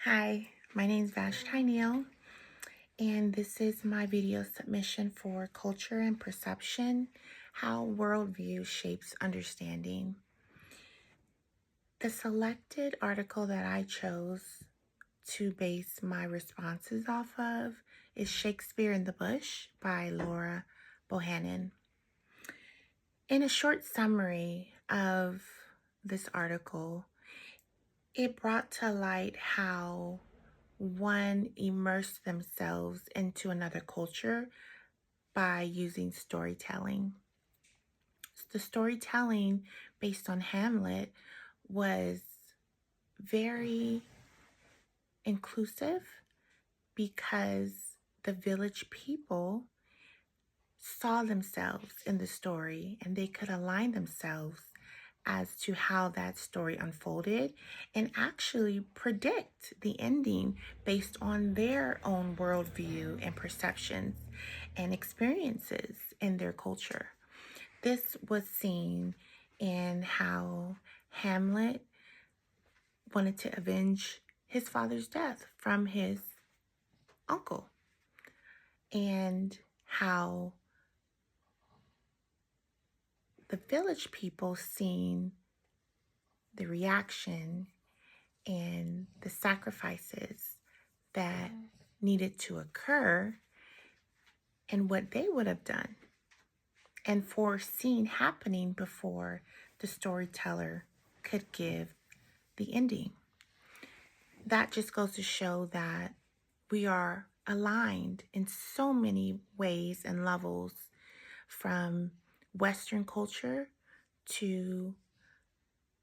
Hi, my name is Vashti Neal, and this is my video submission for Culture and Perception, How Worldview Shapes Understanding. The selected article that I chose to base my responses off of is Shakespeare in the Bush by Laura Bohannon. In a short summary of this article, it brought to light how one immersed themselves into another culture by using storytelling. The storytelling based on Hamlet was very inclusive because the village people saw themselves in the story and they could align themselves as to how that story unfolded and actually predict the ending based on their own worldview and perceptions and experiences in their culture. This was seen in how Hamlet wanted to avenge his father's death from his uncle, and how the village people seen the reaction and the sacrifices that needed to occur and what they would have done and foreseen happening before the storyteller could give the ending. That just goes to show that we are aligned in so many ways and levels, from Western culture to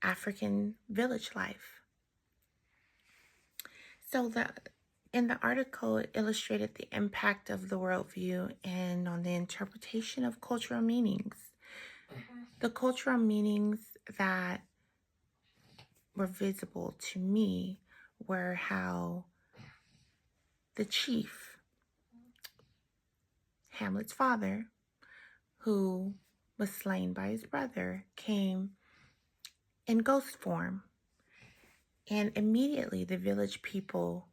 African village life. So in the article, it illustrated the impact of the worldview and on the interpretation of cultural meanings. The cultural meanings that were visible to me were how the chief, Hamlet's father, who was slain by his brother, came in ghost form. And immediately the village people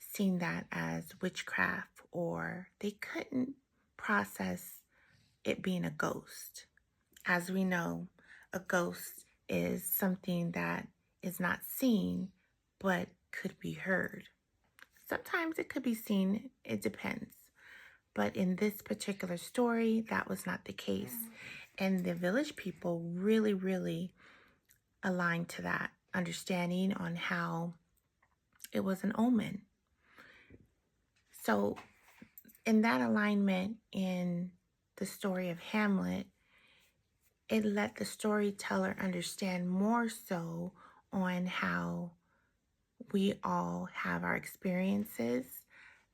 seen that as witchcraft, or they couldn't process it being a ghost. As we know, a ghost is something that is not seen, but could be heard. Sometimes it could be seen, it depends. But in this particular story, that was not the case. And the village people really aligned to that understanding on how it was an omen. So in that alignment in the story of Hamlet, it let the storyteller understand more so on how we all have our experiences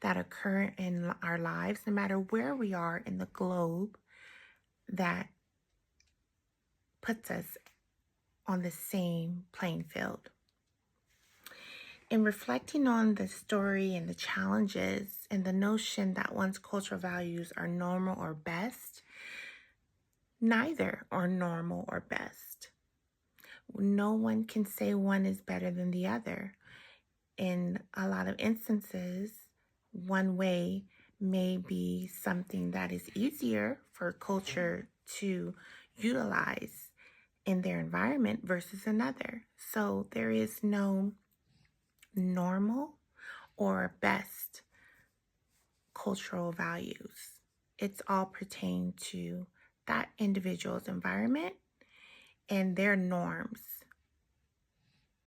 that occur in our lives, no matter where we are in the globe, that puts us on the same playing field. In reflecting on the story and the challenges and the notion that one's cultural values are normal or best, neither are normal or best. No one can say one is better than the other. In a lot of instances, one way may be something that is easier for culture to utilize in their environment versus another. So there is no normal or best cultural values. It's all pertained to that individual's environment and their norms